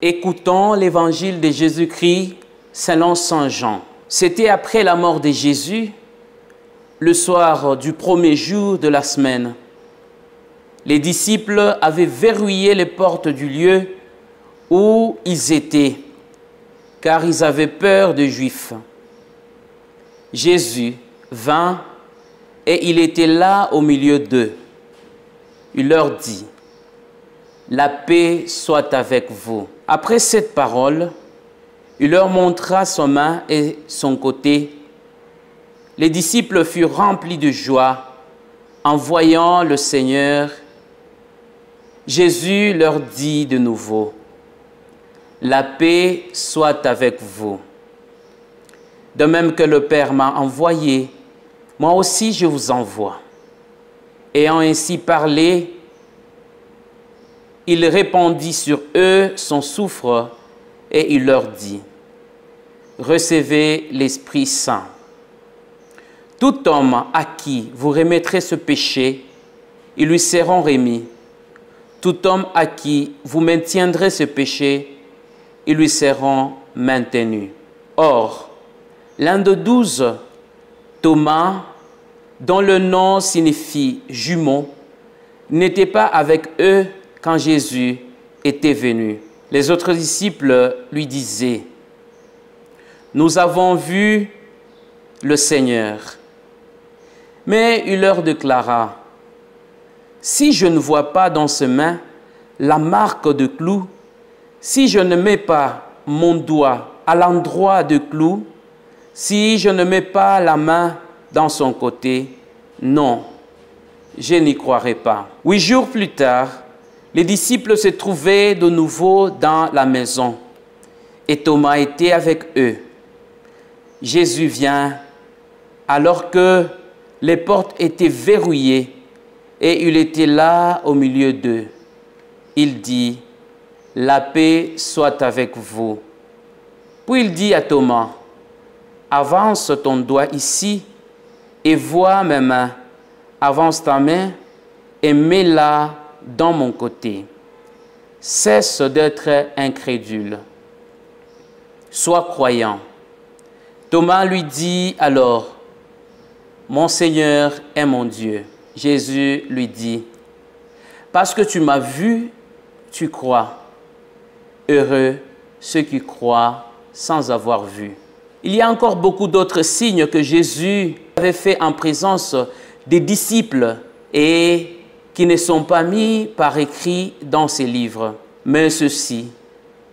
Écoutons l'évangile de Jésus-Christ selon saint Jean. C'était après la mort de Jésus, le soir du premier jour de la semaine. Les disciples avaient verrouillé les portes du lieu où ils étaient, car ils avaient peur des Juifs. Jésus vint et il était là au milieu d'eux. Il leur dit: « La paix soit avec vous. » Après cette parole, il leur montra sa main et son côté. Les disciples furent remplis de joie en voyant le Seigneur. Jésus leur dit de nouveau: « La paix soit avec vous. De même que le Père m'a envoyé, moi aussi je vous envoie. » Ayant ainsi parlé, il répandit sur eux son soufre et il leur dit: « Recevez l'Esprit Saint. Tout homme à qui vous remettrez ce péché, ils lui seront remis. Tout homme à qui vous maintiendrez ce péché, ils lui seront maintenus. » Or, l'un de 12, Thomas, dont le nom signifie jumeau, n'était pas avec eux quand Jésus était venu. Les autres disciples lui disaient: « Nous avons vu le Seigneur. » Mais il leur déclara: « Si je ne vois pas dans ses mains la marque de clou, si je ne mets pas mon doigt à l'endroit de clou, si je ne mets pas la main dans son côté, non, je n'y croirai pas. » 8 jours plus tard, les disciples se trouvaient de nouveau dans la maison et Thomas était avec eux. Jésus vient alors que les portes étaient verrouillées et il était là au milieu d'eux. Il dit: « La paix soit avec vous. » Puis il dit à Thomas: « Avance ton doigt ici et vois mes mains. Avance ta main et mets-la dans mon côté. Cesse d'être incrédule. Sois croyant. » Thomas lui dit alors: « Mon Seigneur et mon Dieu. » Jésus lui dit: « Parce que tu m'as vu, tu crois. Heureux ceux qui croient sans avoir vu. » Il y a encore beaucoup d'autres signes que Jésus avait fait en présence des disciples et qui ne sont pas mis par écrit dans ces livres. Mais ceux-ci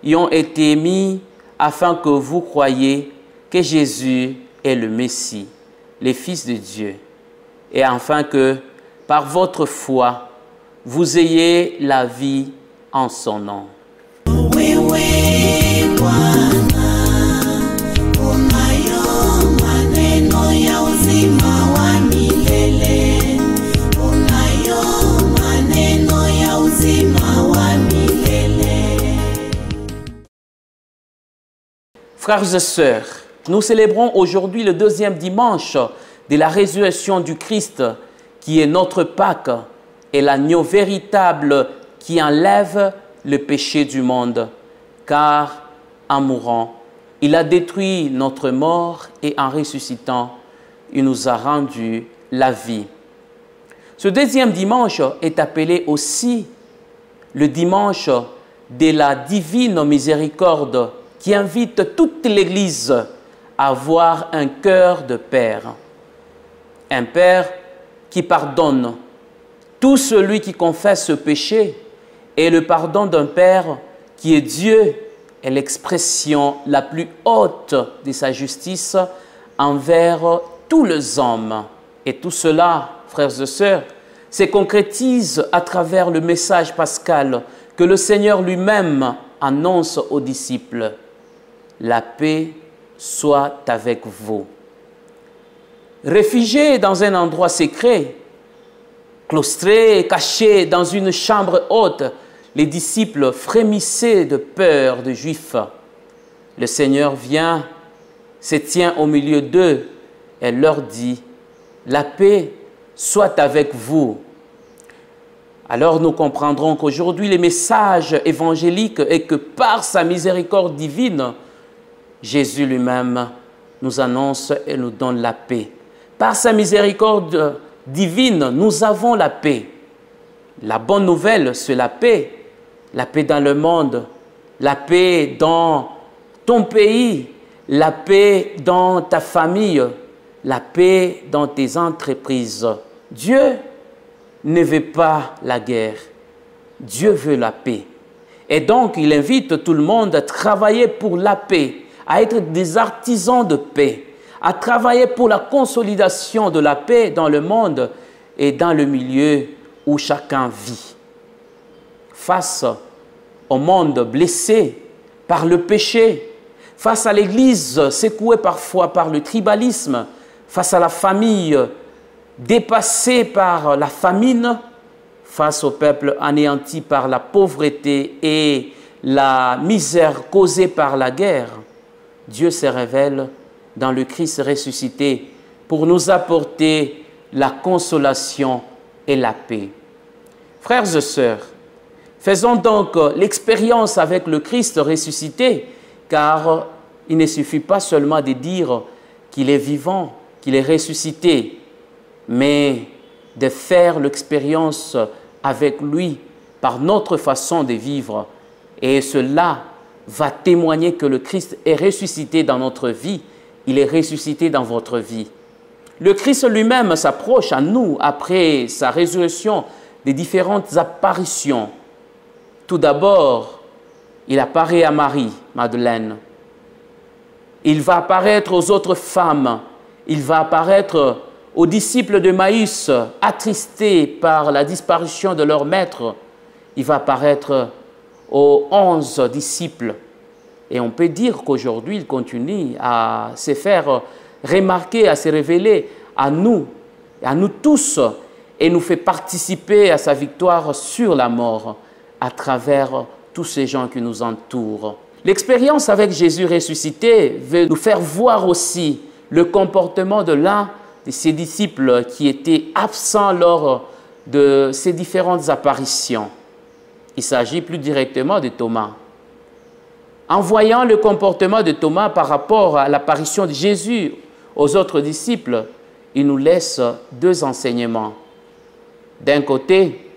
y ont été mis afin que vous croyiez que Jésus est le Messie, le Fils de Dieu, et afin que, par votre foi, vous ayez la vie en son nom. Frères et sœurs, nous célébrons aujourd'hui le deuxième dimanche de la résurrection du Christ, qui est notre Pâque et l'agneau véritable qui enlève le péché du monde. Car en mourant, il a détruit notre mort et en ressuscitant, il nous a rendu la vie. Ce deuxième dimanche est appelé aussi le dimanche de la divine miséricorde, qui invite toute l'Église à avoir un cœur de Père. Un Père qui pardonne tout celui qui confesse ce péché, et le pardon d'un Père qui est Dieu est l'expression la plus haute de sa justice envers tous les hommes. Et tout cela, frères et sœurs, se concrétise à travers le message pascal que le Seigneur lui-même annonce aux disciples. La paix soit avec vous. Réfugiés dans un endroit secret, claustrés, cachés dans une chambre haute, les disciples frémissaient de peur des Juifs. Le Seigneur vient, se tient au milieu d'eux et leur dit: « La paix soit avec vous. » Alors nous comprendrons qu'aujourd'hui, le message évangélique est que par sa miséricorde divine, Jésus lui-même nous annonce et nous donne la paix. Par sa miséricorde divine, nous avons la paix. La bonne nouvelle, c'est la paix. La paix dans le monde, la paix dans ton pays, la paix dans ta famille, la paix dans tes entreprises. Dieu ne veut pas la guerre. Dieu veut la paix. Et donc, il invite tout le monde à travailler pour la paix, à être des artisans de paix, à travailler pour la consolidation de la paix dans le monde et dans le milieu où chacun vit. Face au monde blessé par le péché, face à l'Église secouée parfois par le tribalisme, face à la famille dépassée par la famine, face au peuple anéanti par la pauvreté et la misère causée par la guerre, Dieu se révèle dans le Christ ressuscité pour nous apporter la consolation et la paix. Frères et sœurs, faisons donc l'expérience avec le Christ ressuscité, car il ne suffit pas seulement de dire qu'il est vivant, qu'il est ressuscité, mais de faire l'expérience avec lui par notre façon de vivre. Et cela va témoigner que le Christ est ressuscité dans notre vie, il est ressuscité dans votre vie. Le Christ lui-même s'approche à nous après sa résurrection des différentes apparitions. Tout d'abord, il apparaît à Marie, Madeleine. Il va apparaître aux autres femmes. Il va apparaître aux disciples de Maïs, attristés par la disparition de leur maître. Il va apparaître aux 11 disciples. Et on peut dire qu'aujourd'hui, il continue à se faire remarquer, à se révéler à nous tous, et nous fait participer à sa victoire sur la mort à travers tous ces gens qui nous entourent. L'expérience avec Jésus ressuscité veut nous faire voir aussi le comportement de l'un de ses disciples qui était absent lors de ces différentes apparitions. Il s'agit plus directement de Thomas. En voyant le comportement de Thomas par rapport à l'apparition de Jésus aux autres disciples, il nous laisse deux enseignements. D'un côté,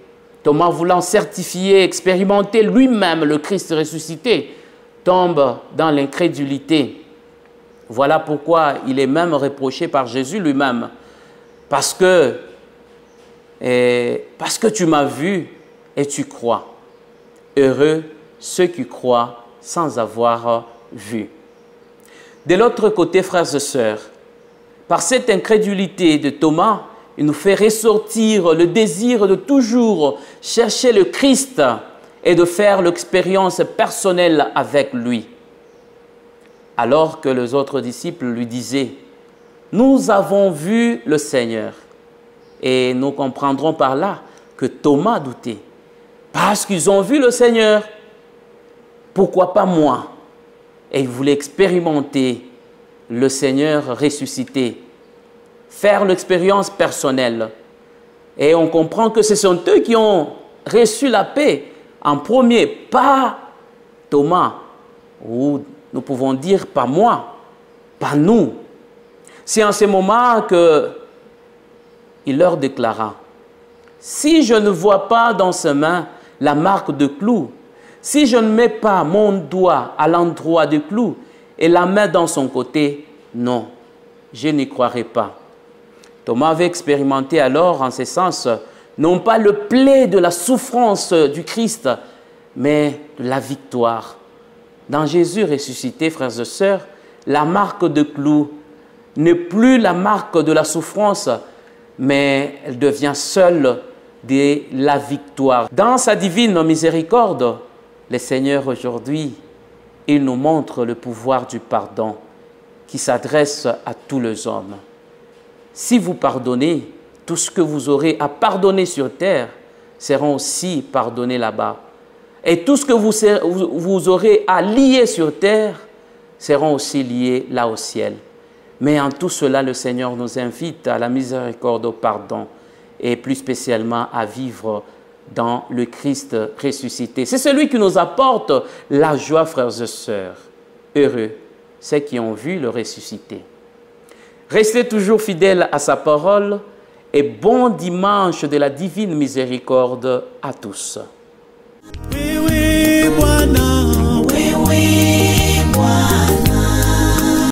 Thomas, voulant certifier, expérimenter lui-même le Christ ressuscité, tombe dans l'incrédulité. Voilà pourquoi il est même reproché par Jésus lui-même. Parce que tu m'as vu et tu crois. Heureux ceux qui croient sans avoir vu. De l'autre côté, frères et sœurs, par cette incrédulité de Thomas, il nous fait ressortir le désir de toujours chercher le Christ et de faire l'expérience personnelle avec lui. Alors que les autres disciples lui disaient « Nous avons vu le Seigneur ». Et nous comprendrons par là que Thomas doutait. Parce qu'ils ont vu le Seigneur, pourquoi pas moi? Et il voulait expérimenter le Seigneur ressuscité, faire l'expérience personnelle. Et on comprend que ce sont eux qui ont reçu la paix en premier, pas Thomas, ou nous pouvons dire pas moi, pas nous. C'est en ce moment qu'il leur déclara, « Si je ne vois pas dans ses mains la marque de clou, si je ne mets pas mon doigt à l'endroit du clou et la main dans son côté, non, je n'y croirai pas. » Thomas avait expérimenté alors, en ce sens, non pas le plaid de la souffrance du Christ, mais de la victoire. Dans Jésus ressuscité, frères et sœurs, la marque de clou n'est plus la marque de la souffrance, mais elle devient seule de la victoire. Dans sa divine miséricorde, le Seigneur aujourd'hui, il nous montre le pouvoir du pardon qui s'adresse à tous les hommes. Si vous pardonnez, tout ce que vous aurez à pardonner sur terre sera aussi pardonné là-bas. Et tout ce que vous aurez à lier sur terre seront aussi liés là au ciel. Mais en tout cela, le Seigneur nous invite à la miséricorde, au pardon, et plus spécialement à vivre dans le Christ ressuscité. C'est celui qui nous apporte la joie, frères et sœurs. Heureux ceux qui ont vu le ressuscité. Restez toujours fidèles à sa parole et bon dimanche de la divine miséricorde à tous. Oui, oui,